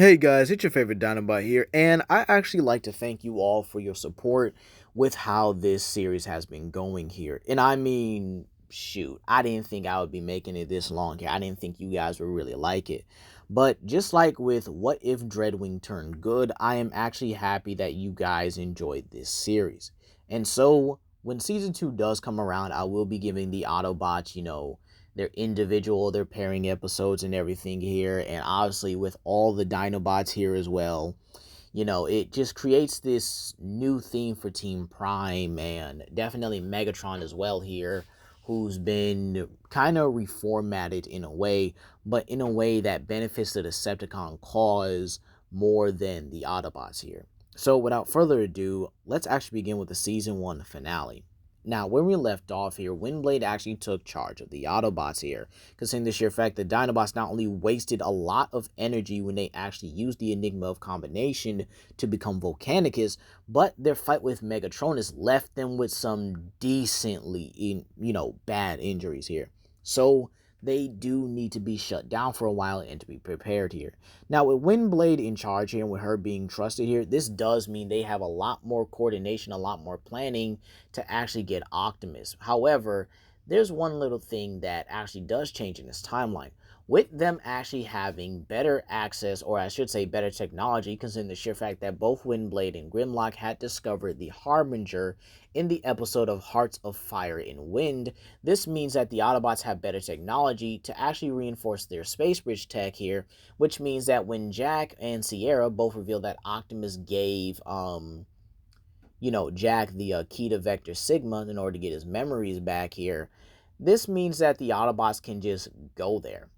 Hey guys, it's your favorite Dinobot here, and I actually like to thank you all for your support with how this series has been going here. And I mean, shoot, I didn't think I would be making it this long here. I didn't think you guys would really like it. But just like with What If Dreadwing Turned Good, I am actually happy that you guys enjoyed this series. And so, when season 2 does come around, I will be giving the Autobots, their pairing episodes and everything here, and obviously with all the Dinobots here as well. It just creates this new theme for Team Prime, and definitely Megatron as well here, who's been kind of reformatted in a way, but in a way that benefits the Decepticon cause more than the Autobots here. So without further ado, let's actually begin with the season 1 finale. Now, when we left off here, Windblade actually took charge of the Autobots here, considering the sheer fact that Dinobots not only wasted a lot of energy when they actually used the Enigma of Combination to become Volcanicus, but their fight with Megatronus left them with some decently, bad injuries here. So, they do need to be shut down for a while and to be prepared here. Now, with Windblade in charge here and with her being trusted here, this does mean they have a lot more coordination, a lot more planning to actually get Optimus. However, there's one little thing that actually does change in this timeline. With them actually having better access, or I should say better technology, considering the sheer fact that both Windblade and Grimlock had discovered the Harbinger in the episode of Hearts of Fire and Wind, this means that the Autobots have better technology to actually reinforce their space bridge tech here, which means that when Jack and Sierra both revealed that Optimus gave Jack the key to Vector Sigma in order to get his memories back here, this means that the Autobots can just go there.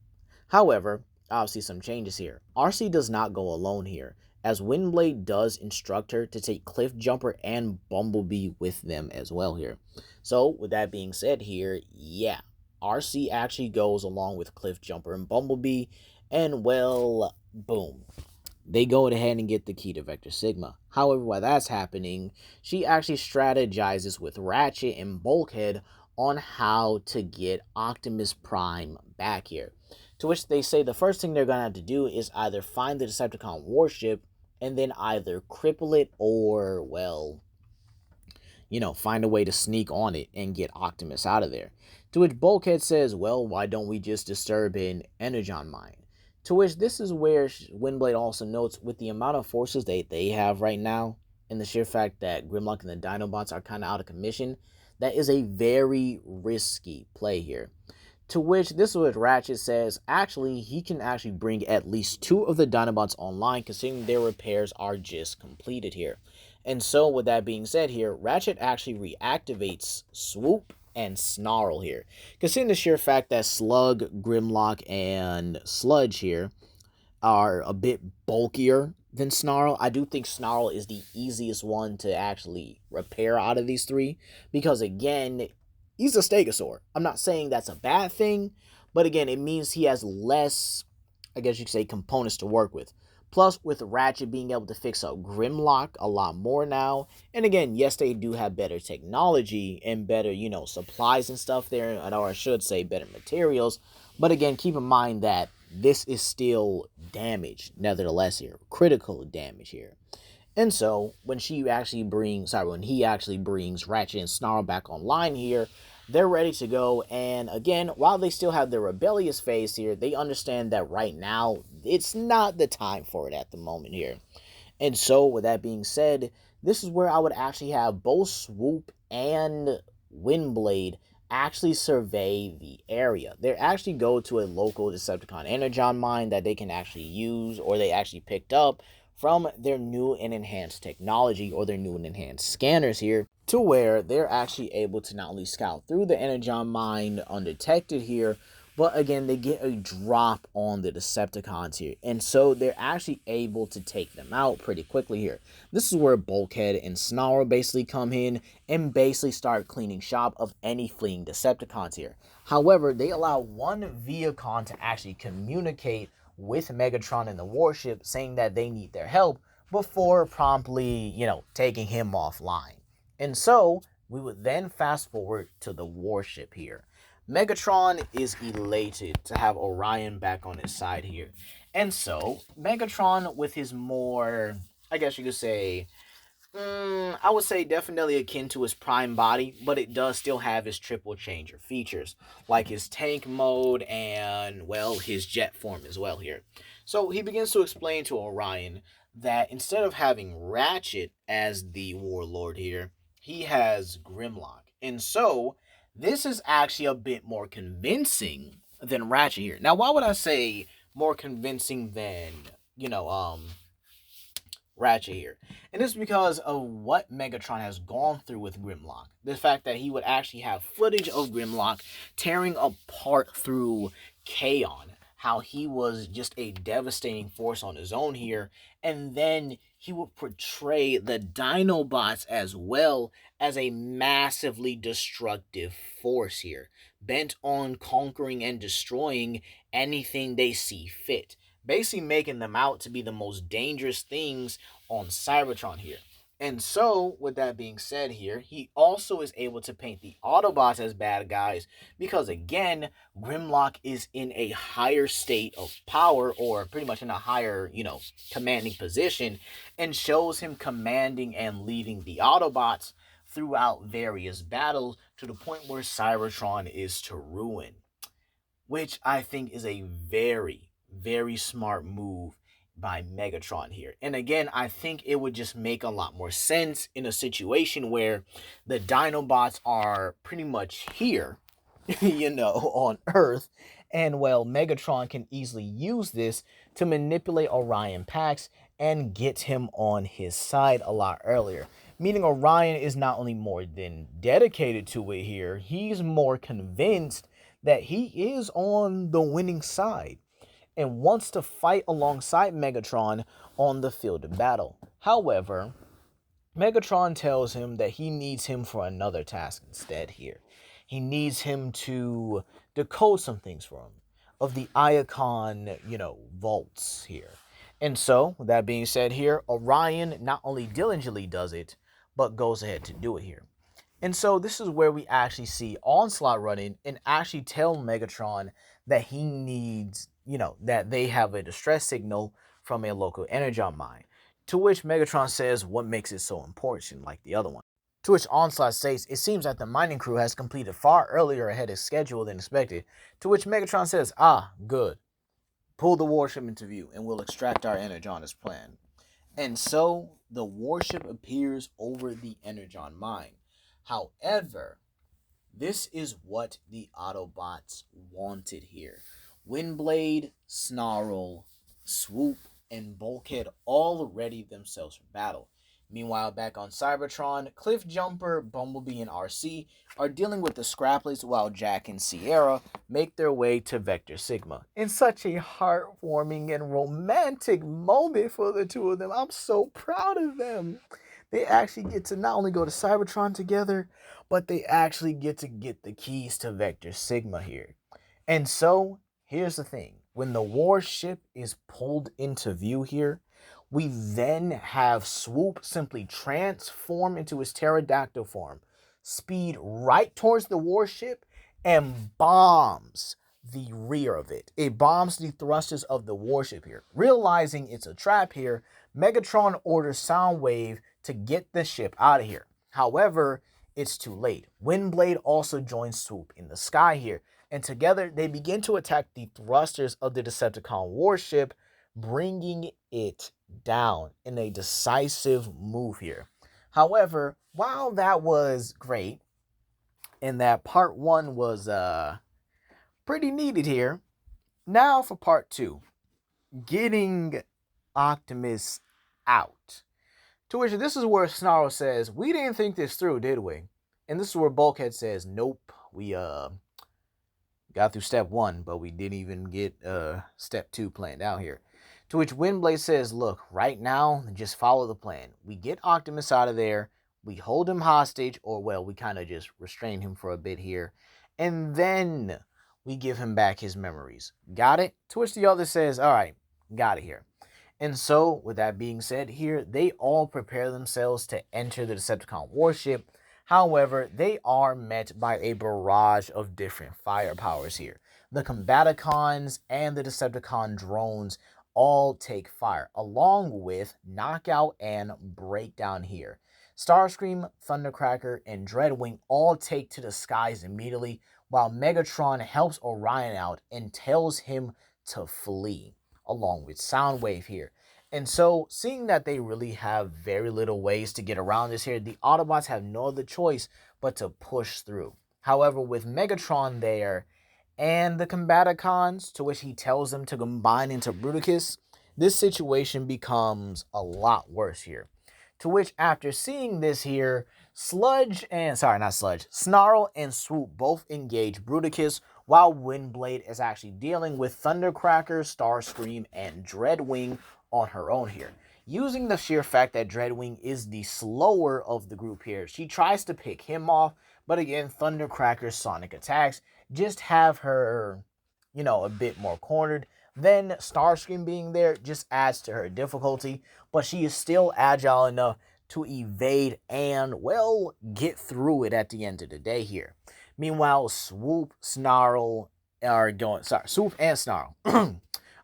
However, obviously some changes here. RC does not go alone here, as Windblade does instruct her to take Cliffjumper and Bumblebee with them as well here. So, with that being said here, yeah, RC actually goes along with Cliffjumper and Bumblebee, and well, boom, they go ahead and get the key to Vector Sigma. However, while that's happening, she actually strategizes with Ratchet and Bulkhead on how to get Optimus Prime back here. To which they say the first thing they're going to have to do is either find the Decepticon warship and then either cripple it or, find a way to sneak on it and get Optimus out of there. To which Bulkhead says, well, why don't we just disturb an Energon mine? To which this is where Windblade also notes, with the amount of forces they have right now, and the sheer fact that Grimlock and the Dinobots are kind of out of commission, that is a very risky play here. To which this is what Ratchet says, actually, he can actually bring at least 2 of the Dinobots online, considering their repairs are just completed here. And so, with that being said here, Ratchet actually reactivates Swoop and Snarl here. Considering the sheer fact that Slug, Grimlock, and Sludge here are a bit bulkier than Snarl, I do think Snarl is the easiest one to actually repair out of these 3. Because again, he's a Stegosaur. I'm not saying that's a bad thing, but again, it means he has less, I guess you could say, components to work with. Plus, with Ratchet being able to fix up Grimlock a lot more now. And again, yes, they do have better technology and better, supplies and stuff there, or I should say better materials. But again, keep in mind that this is still damage, nevertheless here. Critical damage here. And so, when he actually brings Ratchet and Snarl back online here, they're ready to go. And again, while they still have their rebellious phase here, they understand that right now, it's not the time for it at the moment here. And so, with that being said, this is where I would actually have both Swoop and Windblade actually survey the area. They actually go to a local Decepticon Energon mine that they can actually use, or they actually picked up from their new and enhanced technology, or their new and enhanced scanners here, to where they're actually able to not only scout through the Energon mine undetected here, but again, they get a drop on the Decepticons here. And so they're actually able to take them out pretty quickly here. This is where Bulkhead and Snarl basically come in and basically start cleaning shop of any fleeing Decepticons here. However, they allow one Viacon to actually communicate with Megatron and the warship, saying that they need their help before promptly, taking him offline. And so we would then fast forward to the warship here. Megatron is elated to have Orion back on his side here. And so, Megatron, with his more, I guess you could say, I would say definitely akin to his prime body, but it does still have his triple changer features, like his tank mode and, well, his jet form as well here. So he begins to explain to Orion that instead of having Ratchet as the warlord here, he has Grimlock. And so this is actually a bit more convincing than Ratchet here. Now, why would I say more convincing than, you know, Ratchet here? And this is because of what Megatron has gone through with Grimlock. The fact that he would actually have footage of Grimlock tearing apart through Kaon. How he was just a devastating force on his own here. And then he would portray the Dinobots as well as a massively destructive force here, bent on conquering and destroying anything they see fit, basically making them out to be the most dangerous things on Cybertron here. And so, with that being said here, he also is able to paint the Autobots as bad guys because, again, Grimlock is in a higher state of power, or pretty much in a higher, commanding position, and shows him commanding and leading the Autobots throughout various battles to the point where Cybertron is to ruin, which I think is a very, very smart move by Megatron here. And again, I think it would just make a lot more sense in a situation where the Dinobots are pretty much here, on Earth. And well, Megatron can easily use this to manipulate Orion Pax and get him on his side a lot earlier. Meaning Orion is not only more than dedicated to it here, he's more convinced that he is on the winning side and wants to fight alongside Megatron on the field of battle. However, Megatron tells him that he needs him for another task instead here. He needs him to decode some things for him of the Iacon, vaults here. And so, with that being said here, Orion not only diligently does it, but goes ahead to do it here. And so this is where we actually see Onslaught run in and actually tell Megatron that he needs, that they have a distress signal from a local energon mine. To which Megatron says what makes it so important, like the other one. To which Onslaught states it seems that the mining crew has completed far earlier ahead of schedule than expected. To which Megatron says, good. Pull the warship into view and we'll extract our energon as planned. And so the warship appears over the energon mine. However, this is what the Autobots wanted here. Windblade, Snarl, Swoop, and Bulkhead all ready themselves for battle. Meanwhile, back on Cybertron, Cliffjumper, Bumblebee, and RC are dealing with the Scraplets while Jack and Sierra make their way to Vector Sigma. In such a heartwarming and romantic moment for the two of them. I'm so proud of them. They actually get to not only go to Cybertron together, but they actually get to get the keys to Vector Sigma here. And so, here's the thing. When the warship is pulled into view here, we then have Swoop simply transform into his pterodactyl form, speed right towards the warship, and bombs the rear of it. It bombs the thrusters of the warship here. Realizing it's a trap here, Megatron orders Soundwave to get the ship out of here. However, it's too late. Windblade also joins Swoop in the sky here, and together they begin to attack the thrusters of the Decepticon warship, bringing it down in a decisive move here. However, while that was great, and that part one was pretty needed here, now for part two, getting Optimus out. To which this is where Snarl says, we didn't think this through, did we? And this is where Bulkhead says, nope, we got through step one, but we didn't even get step two planned out here. To which Windblade says, look, right now, just follow the plan. We get Optimus out of there, we hold him hostage, or well, we kind of just restrain him for a bit here, and then we give him back his memories. Got it? To which the other says, all right, got it here. And so, with that being said here, they all prepare themselves to enter the Decepticon warship. However, they are met by a barrage of different fire powers here. The Combaticons and the Decepticon drones all take fire, along with Knockout and Breakdown here. Starscream, Thundercracker, and Dreadwing all take to the skies immediately, while Megatron helps Orion out and tells him to flee, along with Soundwave here. And so, seeing that they really have very little ways to get around this here, the Autobots have no other choice but to push through. However, with Megatron there and the Combaticons, to which he tells them to combine into Bruticus, this situation becomes a lot worse here. To which, after seeing this here, Snarl and Swoop both engage Bruticus, while Windblade is actually dealing with Thundercracker, Starscream, and Dreadwing on her own here. Using the sheer fact that Dreadwing is the slower of the group here, she tries to pick him off, but again, Thundercracker's sonic attacks just have her, a bit more cornered. Then Starscream being there just adds to her difficulty, but she is still agile enough to evade and, well, get through it at the end of the day here. Meanwhile, Swoop and Snarl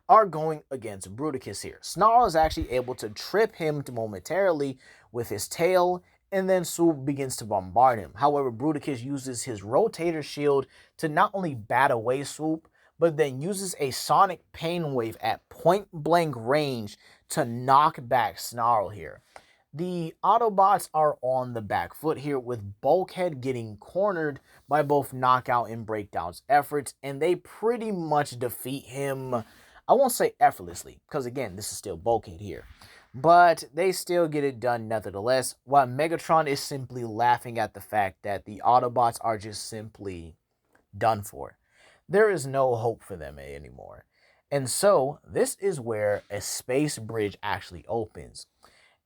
are going against Bruticus here. Snarl is actually able to trip him momentarily with his tail, and then Swoop begins to bombard him. However, Bruticus uses his rotator shield to not only bat away Swoop, but then uses a sonic pain wave at point blank range to knock back Snarl here. The Autobots are on the back foot here, with Bulkhead getting cornered by both Knockout and Breakdown's efforts, and they pretty much defeat him. I won't say effortlessly, because again, this is still Bulkhead here. But they still get it done nevertheless, while Megatron is simply laughing at the fact that the Autobots are just simply done for. There is no hope for them anymore. And so, this is where a space bridge actually opens.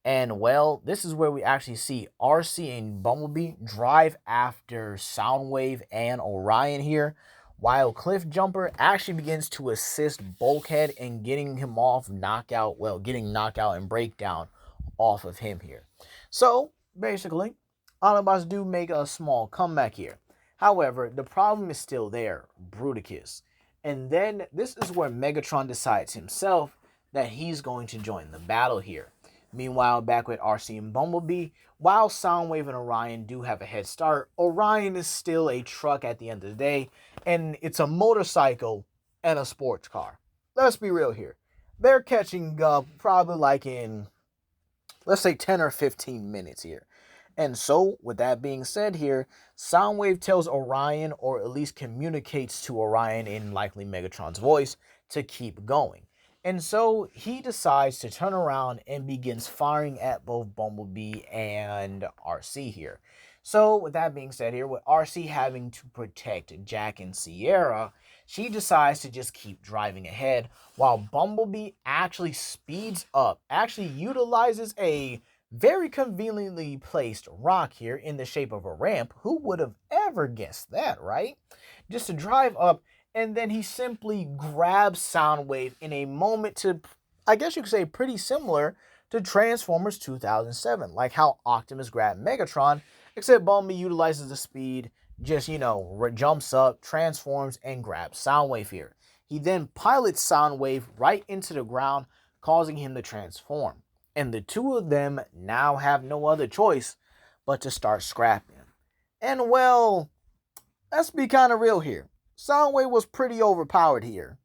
And well, this is where we actually see RC and Bumblebee drive after Soundwave and Orion here, while Cliffjumper actually begins to assist Bulkhead in getting him off getting Knockout and Breakdown off of him here. So, basically, Autobots do make a small comeback here. However, the problem is still there, Bruticus. And then, this is where Megatron decides himself that he's going to join the battle here. Meanwhile, back with RC and Bumblebee, while Soundwave and Orion do have a head start, Orion is still a truck at the end of the day, and it's a motorcycle and a sports car. Let's be real here. They're catching up probably like in, let's say, 10 or 15 minutes here. And so, with that being said here, Soundwave tells Orion, or at least communicates to Orion in likely Megatron's voice, to keep going. And so he decides to turn around and begins firing at both Bumblebee and RC here. So with that being said here, with RC having to protect Jack and Sierra, she decides to just keep driving ahead, while Bumblebee actually speeds up, actually utilizes a very conveniently placed rock here in the shape of a ramp. Who would have ever guessed that, right? Just to drive up, and then he simply grabs Soundwave in a moment to, I guess you could say, pretty similar to Transformers 2007. Like how Optimus grabbed Megatron, except Bumblebee utilizes the speed, just, jumps up, transforms, and grabs Soundwave here. He then pilots Soundwave right into the ground, causing him to transform. And the two of them now have no other choice but to start scrapping. And well, let's be kind of real here. Soundwave was pretty overpowered here.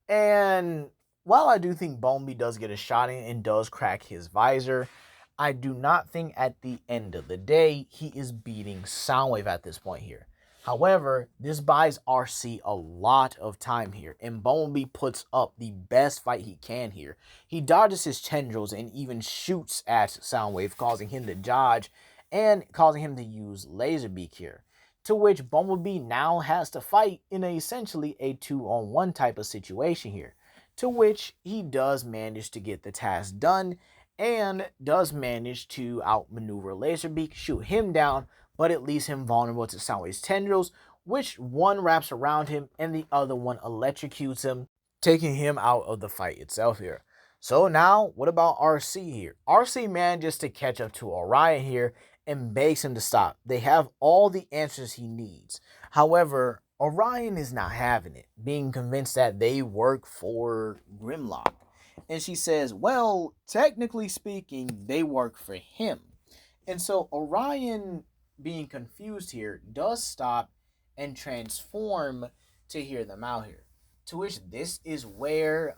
And while I do think Bumblebee does get a shot in and does crack his visor, I do not think at the end of the day he is beating Soundwave at this point here. However, this buys RC a lot of time here, and Bumblebee puts up the best fight he can here. He dodges his tendrils and even shoots at Soundwave, causing him to dodge and causing him to use Laserbeak here. To which Bumblebee now has to fight in essentially a 2-on-1 type of situation here. To which he does manage to get the task done and does manage to outmaneuver Laserbeak, shoot him down, but it leaves him vulnerable to Soundwave's tendrils, which one wraps around him and the other one electrocutes him, taking him out of the fight itself here. So now, what about RC here? RC manages to catch up to Orion here and begs him to stop. They have all the answers he needs. However, Orion is not having it, being convinced that they work for Grimlock. And she says, well, technically speaking, they work for him. And so Orion, being confused here, does stop and transform to hear them out here. To which this is where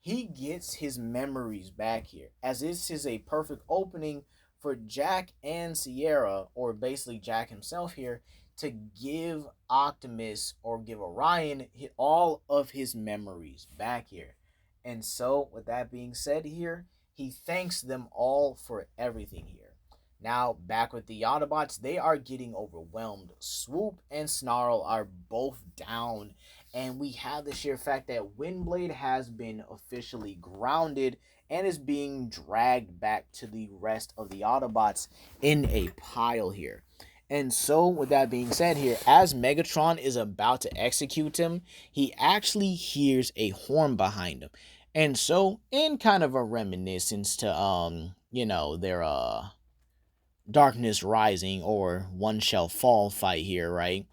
he gets his memories back here, as this is a perfect opening for Jack and Sierra, or basically Jack himself here, to give Optimus or give Orion all of his memories back here. And so, with that being said here, he thanks them all for everything here. Now, back with the Autobots, they are getting overwhelmed. Swoop and Snarl are both down, and we have the sheer fact that Windblade has been officially grounded and is being dragged back to the rest of the Autobots in a pile here. And so, with that being said here, as Megatron is about to execute him, he actually hears a horn behind him. And so, in kind of a reminiscence to their Darkness Rising or One Shall Fall fight here, right?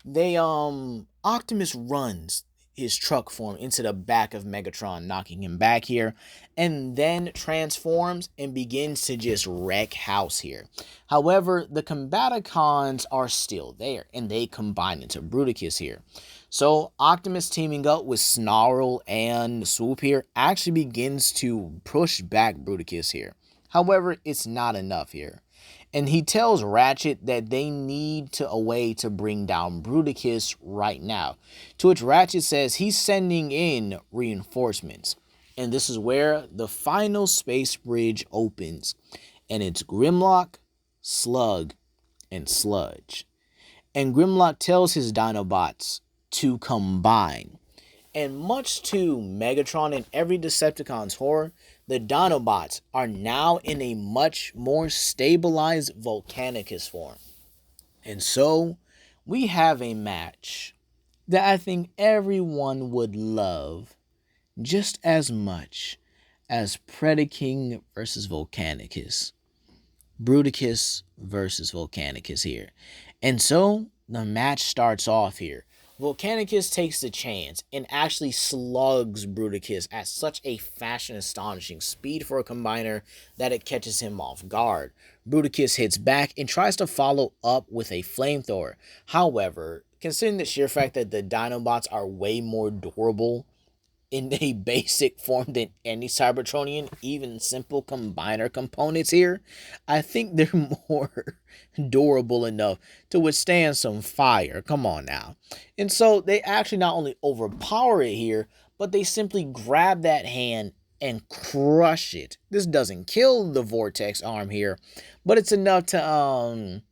They Optimus runs his truck form into the back of Megatron, knocking him back here, and then transforms and begins to just wreck house here. However, the Combaticons are still there, and they combine into Bruticus here. So Optimus, teaming up with Snarl and Swoop here, actually begins to push back Bruticus here. However, it's not enough here. And he tells Ratchet that they need a way to bring down Bruticus right now. To which Ratchet says he's sending in reinforcements. And this is where the final space bridge opens. And it's Grimlock, Slug, and Sludge. And Grimlock tells his Dinobots to combine. And much to Megatron and every Decepticon's horror, the Dinobots are now in a much more stabilized Volcanicus form. And so, we have a match that I think everyone would love just as much as Predaking versus Volcanicus. Bruticus versus Volcanicus here. And so, the match starts off here. Volcanicus takes the chance and actually slugs Bruticus at such a fast and astonishing speed for a combiner that it catches him off guard. Bruticus hits back and tries to follow up with a flamethrower. However, considering the sheer fact that the Dinobots are way more durable in a basic form than any Cybertronian, even simple combiner components here, I think they're more durable enough to withstand some fire. Come on now. And so they actually not only overpower it here, but they simply grab that hand and crush it. This doesn't kill the Vortex arm here, but it's enough to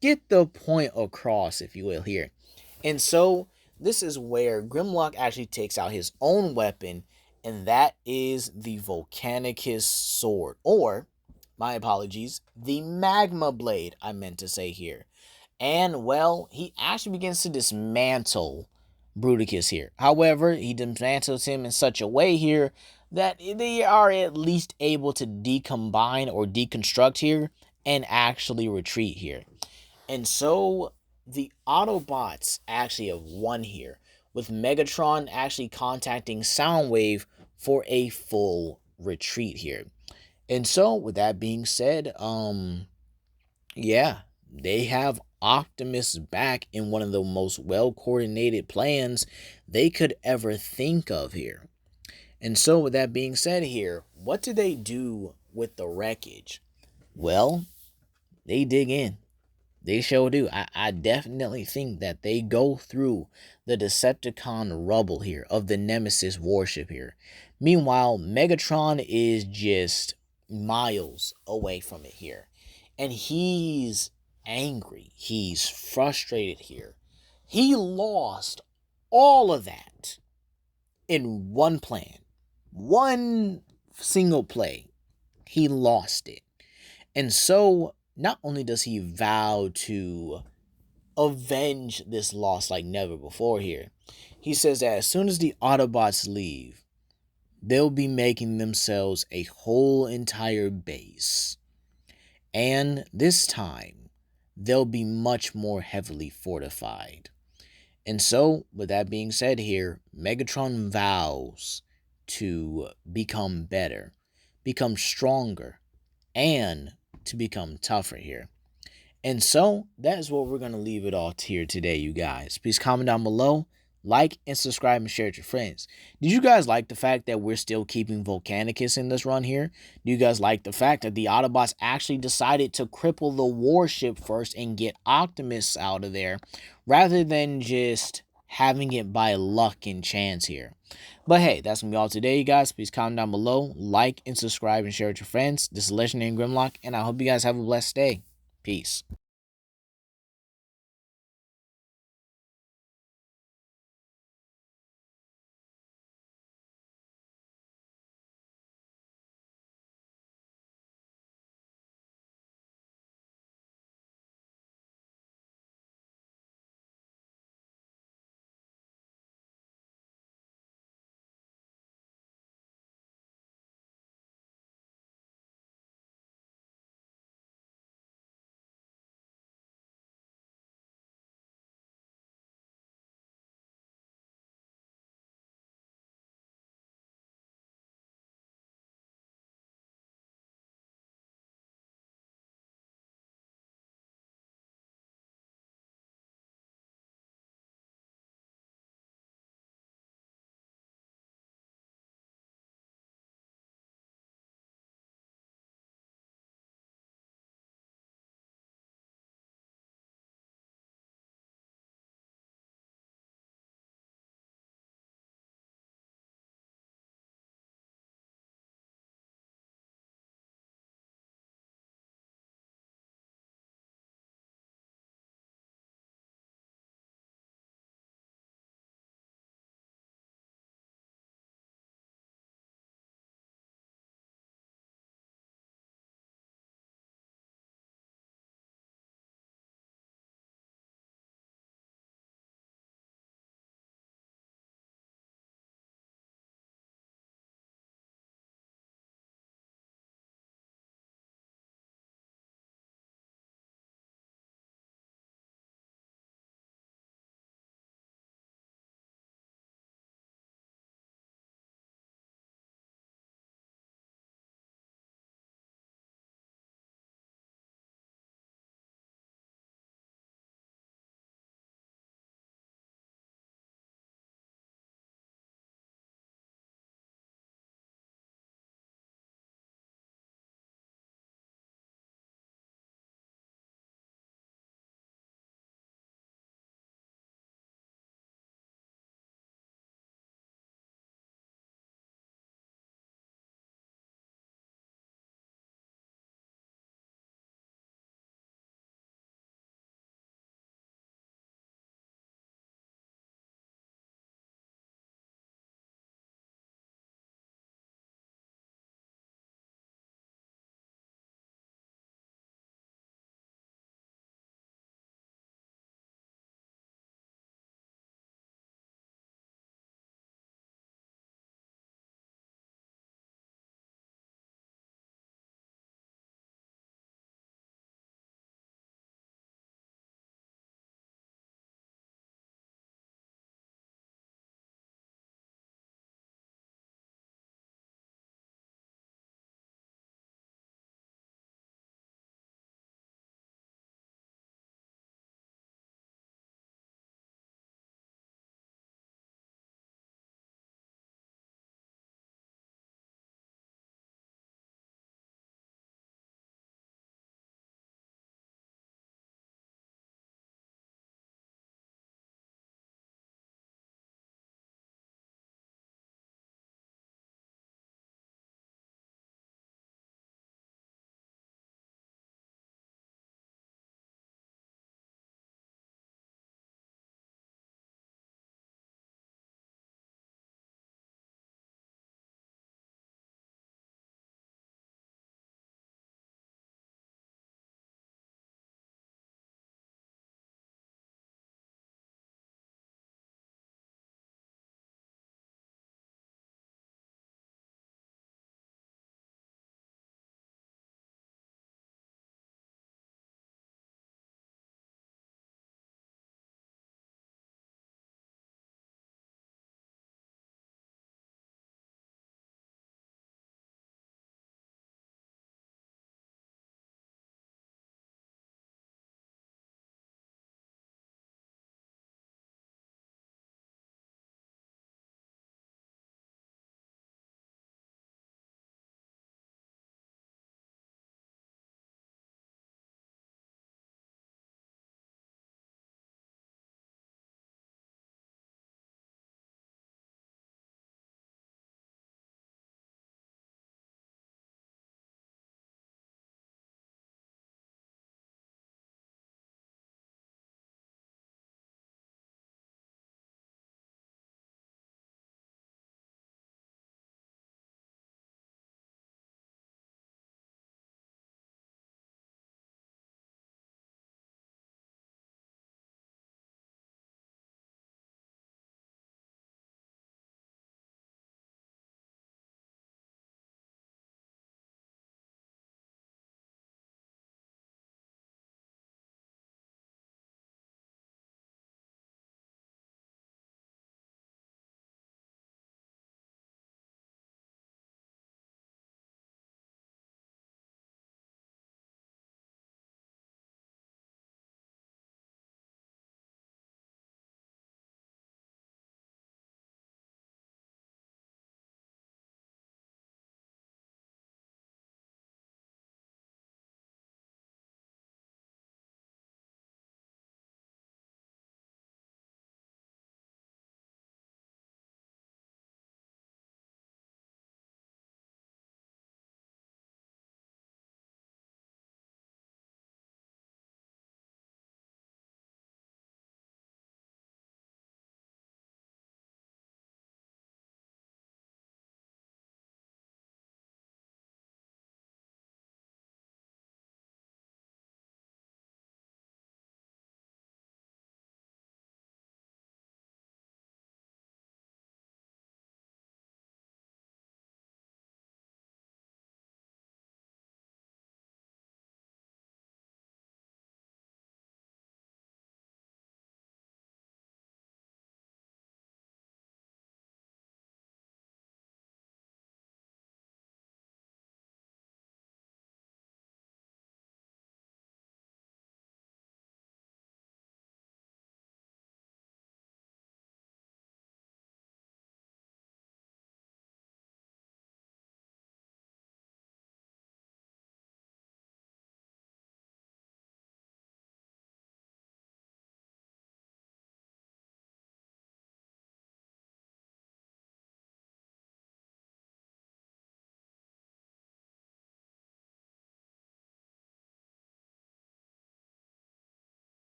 get the point across, if you will, here. And so this is where Grimlock actually takes out his own weapon, and that is the Volcanicus sword, or, my apologies, the Magma Blade, I meant to say here. And, well, he actually begins to dismantle Bruticus here. However, he dismantles him in such a way here that they are at least able to decombine or deconstruct here and actually retreat here. And so the Autobots actually have won here, with Megatron actually contacting Soundwave for a full retreat here. And so, with that being said, yeah, they have Optimus back in one of the most well-coordinated plans they could ever think of here. And so, with that being said here, what do they do with the wreckage? Well, they dig in. They sure do. I definitely think that they go through the Decepticon rubble here of the Nemesis warship here. Meanwhile, Megatron is just miles away from it here. And he's angry. He's frustrated here. He lost all of that in one plan. One single play. He lost it. And so, not only does he vow to avenge this loss like never before here, he says that as soon as the Autobots leave, they'll be making themselves a whole entire base. And this time, they'll be much more heavily fortified. And so, with that being said here, Megatron vows to become better, become stronger, and to become tougher here. And so, that is what we're going to leave it all here today, you guys. Please comment down below, like, and subscribe, and share with your friends. Did you guys like the fact that we're still keeping Volcanicus in this run here? Do you guys like the fact that the Autobots actually decided to cripple the warship first and get Optimus out of there, rather than just having it by luck and chance here? But hey, that's going to be all today, you guys. Please comment down below, like, and subscribe, and share with your friends. This is Legendary Grimlock, and I hope you guys have a blessed day. Peace.